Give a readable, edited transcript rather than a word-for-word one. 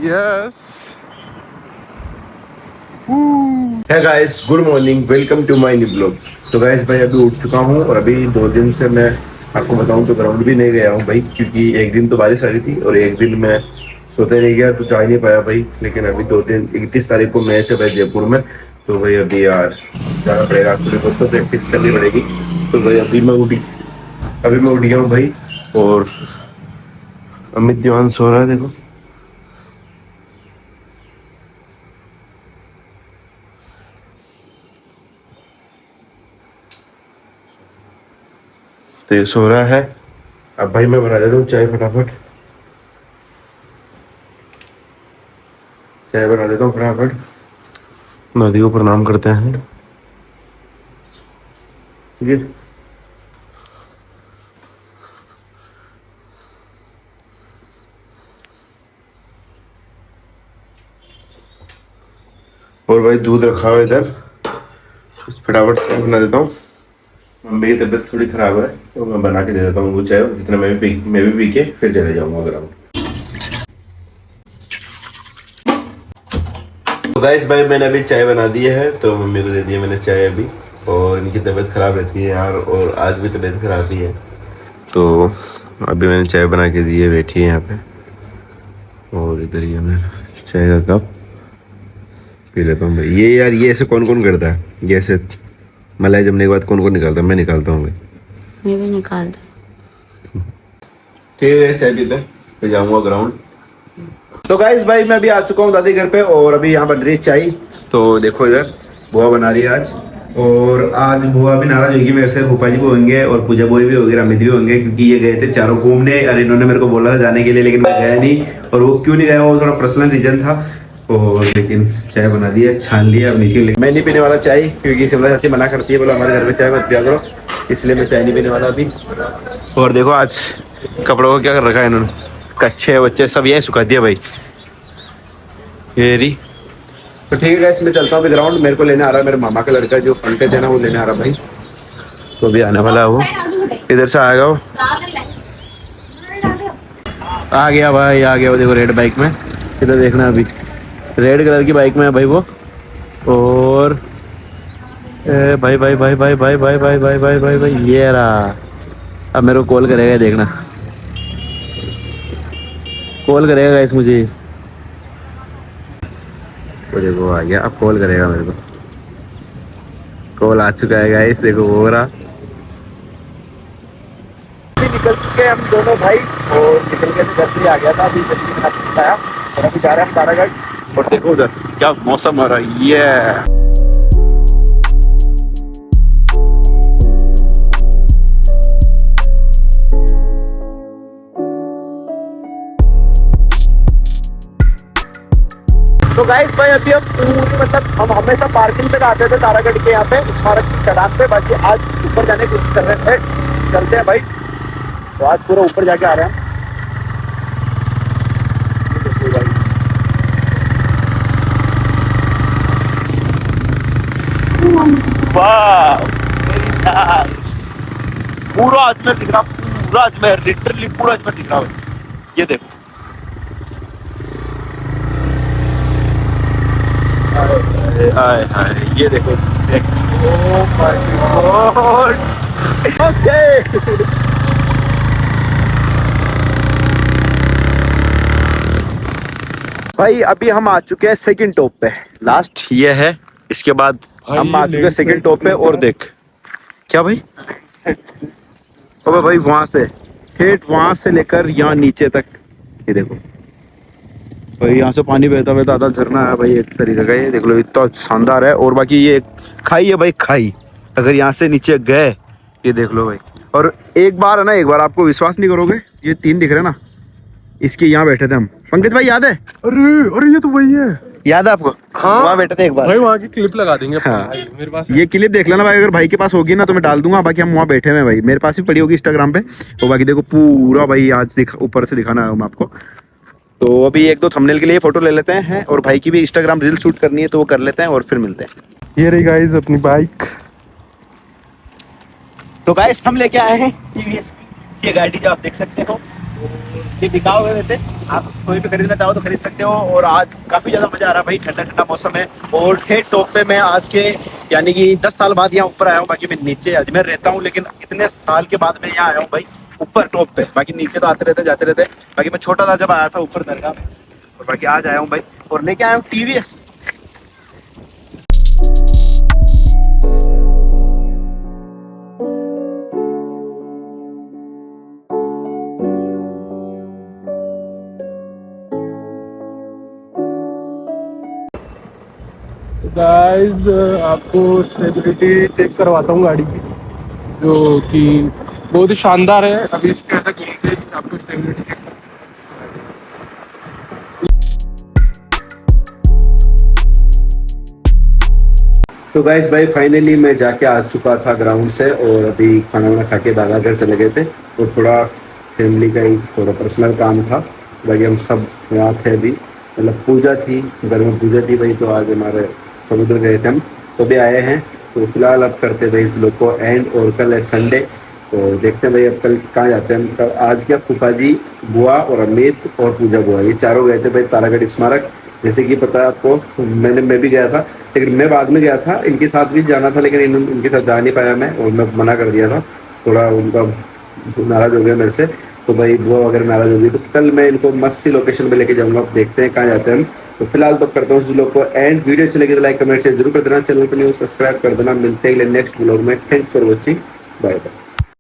Yes. है guys, good morning, welcome to my new blog. तो guys भाई अभी उठ चुका हूँ और अभी 2 दिन से मैं आपको बताऊँ तो ग्राउंड भी नहीं गया हूँ भाई, क्योंकि एक दिन तो बारिश आ रही थी और एक दिन मैं सोते रह गया तो जा ही नहीं पाया भाई। लेकिन अभी 2 दिन 31 तारीख को मैच है भाई जयपुर में, तो भाई अभी यार जाना पड़ेगा, थोड़ी बहुत तो प्रैक्टिस करनी पड़ेगी। तो भाई अभी मैं उठ गया हूँ भाई और अमित दीवान सो रहा है, देखो। तो ये सो रहा है। अब भाई मैं बना देता हूँ चाय, फटाफट चाय बना देता हूँ फटाफट। नदी को प्रणाम करते हैं, ठीक है। और भाई दूध रखा हुआ है इधर, कुछ फटाफट चाय बना देता हूँ। मम्मी की तबीयत थोड़ी खराब है तो मैं बना के दे देता हूँ वो चाय, जितना मैं भी पी के फिर चले जाऊँगा ग्राउंड। तो गाइस भाई मैंने अभी चाय बना दी है, तो मम्मी को दे दी है मैंने चाय अभी। और इनकी तबीयत खराब रहती है यार, और आज भी तबीयत खराब ही है, तो अभी मैंने चाय बना के दी है, बैठी है यहाँ पे। और इधर ये मैं चाय का कप पी लेता हूँ भाई। ये यार ये ऐसे कौन कौन करता है, ये ऐसे मलाई जमने के बाद कौन कौन निकालता है? मैं निकालता हूँ भाई। मैं भी निकालता। ठीक है, चाय पीते हैं फिर जाऊँगा ग्राउंड। तो गाइस भाई मैं अभी आ चुका हूँ दादी घर पे, और अभी यहाँ बन रही है चाय। तो देखो इधर बुआ बना रही है आज, और आज बुआ भी नाराज होगी मेरे से, भूपा जी भी होंगे और पूजा बुआ भी होगी, अमित भी होंगे, क्योंकि ये गए थे चारों घूमने और इन्होंने मेरे को बोला था जाने के लिए, लेकिन मैं गया नहीं। और वो क्यों नहीं गया, वो थोड़ा पर्सनल रीजन था। और लेकिन चाय बना दी है, छान लिया, अब नीचे मैं नहीं पीने वाला चाय, क्योंकि शिमला चाची मना करती है, बोला हमारे घर में चाय मत पिया करो, इसलिए मैं चाय नहीं पीने वाला अभी। और देखो आज कपड़ों को क्या कर रखा है इन्होंने, कच्चे बच्चे सब यही सुखा दिया भाई येरी। तो ठीक है गाइस, मैं चलता हूँ अभी ग्राउंड, मेरे को लेने आ रहा है मेरे मामा का लड़का जो पंकज है ना, वो लेने आ रहा भाई, तो अभी आने वाला है वो, इधर से आएगा वो। आ गया भाई, आ गया वो, देखो रेड बाइक में, इधर देखना अभी रेड कलर की बाइक में है भाई वो। और भाई भाई भाई भाई भाई भाई भाई भाई भाई भाई भाई ये रहा, अब मेरे को कॉल करेगा, देखना कॉल करेगा गाइस मुझे, वो देखो आ गया, अब कॉल करेगा मेरे को, कॉल आ चुका है गाइस, देखो हो रहा। निकल चुके हैं हम दोनों भाई, और निकल के घर से आ गया था, अभी जल्दी में आपको बताया, और अभी जा रहे हैं हम तारागढ़। और देखो उधर क्या मौसम हो रहा है ये। तो गाइस भाई अभी हम पूरी मतलब हम हमेशा पार्किंग पे आते थे तारागढ़ के यहाँ पे स्मारक की चढ़ान पे, बाकी आज ऊपर जाने की कोशिश कर रहे थे, चलते हैं भाई। तो आज पूरा ऊपर जाके आ रहे हैं हम। वाह पूरा अजमेर दिख रहा, पूरा अजमेर, लिटरली पूरा अजमेर दिख रहा है, ये देखो। हाय हाय ये देखो, ओह माय गॉड। ओके भाई अभी हम आ चुके हैं सेकंड टॉप पे, लास्ट ये है, इसके बाद हम आ चुके हैं सेकंड टॉप पे। और देख क्या भाई, अबे भाई वहां से ठेठ वहां से लेकर यहाँ नीचे तक, ये देखो भाई, यहाँ से पानी बहता बहता आधा झरना है भाई, एक तरीके का, ये देख लो इतना शानदार है। और बाकी ये खाई है भाई, खाई, अगर यहाँ से नीचे गए, ये देख लो भाई। और एक बार है ना, एक बार आपको विश्वास नहीं करोगे, ये 3 दिख रहे ना, इसके यहाँ बैठे थे हम, पंकज भाई याद है? अरे अरे ये तो वही है, याद है आपको? हाँ वहाँ बैठे थे एक बार भाई, वहाँ की क्लिप लगा देंगे। हाँ। भाई मेरे पास ये क्लिप देख लेना भाई, अगर भाई के पास होगी ना तो मैं डाल दूंगा, बाकी हम वहाँ बैठे हैं भाई, मेरे पास भी पड़ी होगी इंस्टाग्राम पे। और बाकी देखो पूरा भाई आज ऊपर से दिखाना है आपको। तो अभी 1-2 थंबनेल के लिए फोटो ले लेते हैं, और भाई की भी इंस्टाग्राम रील शूट करनी है तो वो कर लेते हैं, और फिर मिलते हैं। ये रही गाइस अपनी बाइक। तो गाइस हम लेके आए हैं टीवीएस की ये गाड़ी, जो आप देख सकते हो, ये बिकाऊ है वैसे, आप कोई भी खरीदना चाहो तो खरीद सकते हो। और आज काफ़ी ज़्यादा मज़ा आ रहा है भाई, ठंडा ठंडा मौसम है। और ठेठ टॉप पे मैं आज के यानी कि 10 साल बाद यहाँ ऊपर आया हूँ। बाकी मैं नीचे अजमेर रहता हूँ, लेकिन इतने साल के बाद मैं यहाँ आया हूँ भाई ऊपर टॉप पे। बाकी नीचे तो आते रहते जाते रहते। बाकी मैं छोटा था जब आया था ऊपर दरगाह में, और बाकी आज आया हूँ भाई और लेके आया हूँ TVS। गाइस आपको स्टेबिलिटी चेक करवाता हूँ गाड़ी की, जो कि बहुत ही शानदार है। अभी इसके अंदर घूमते ही आपको स्टेबिलिटी चेक। तो गाइस भाई फाइनली मैं जाके आ चुका था ग्राउंड से, और अभी खाना वाना खा के दादा घर चले गए थे। और थोड़ा फैमिली का ही थोड़ा पर्सनल काम था। बाकी हम सब यहाँ थे अभी, मतलब पूजा थी घर में, पूजा थी भाई। तो आज हमारे समुद्र गए थे हम, तो भी आए हैं। तो फिलहाल अब करते भाई इस लोग को एंड, और कल है संडे। तो देखते हैं भाई अब कल कहाँ जाते हैं हम। कल आज क्या, फूफा जी, बुआ और अमित और पूजा बुआ, ये चारों गए थे भाई तारागढ़ स्मारक। जैसे कि पता है आपको, मैं भी गया था, लेकिन मैं बाद में गया था। इनके साथ भी जाना था, लेकिन इनके साथ जा नहीं पाया मैं, और मैं मना कर दिया था। थोड़ा उनका नाराज़ हो गया मेरे से, तो भाई बुआ वगैरह नाराज़ हो गई। तो कल मैं इनको मस्त सी लोकेशन पे लेके जाऊँगा, अब देखते हैं कहाँ जाते हैं हम। तो फिलहाल तो करता हूँ उस लोग को एंड। वीडियो अच्छी लगी तो लाइक कमेंट शेयर जरूर कर देना, चैनल पर न्यू सब्सक्राइब कर देना। मिलते हैं नेक्स्ट व्लॉग में। Thanks for watching, bye bye.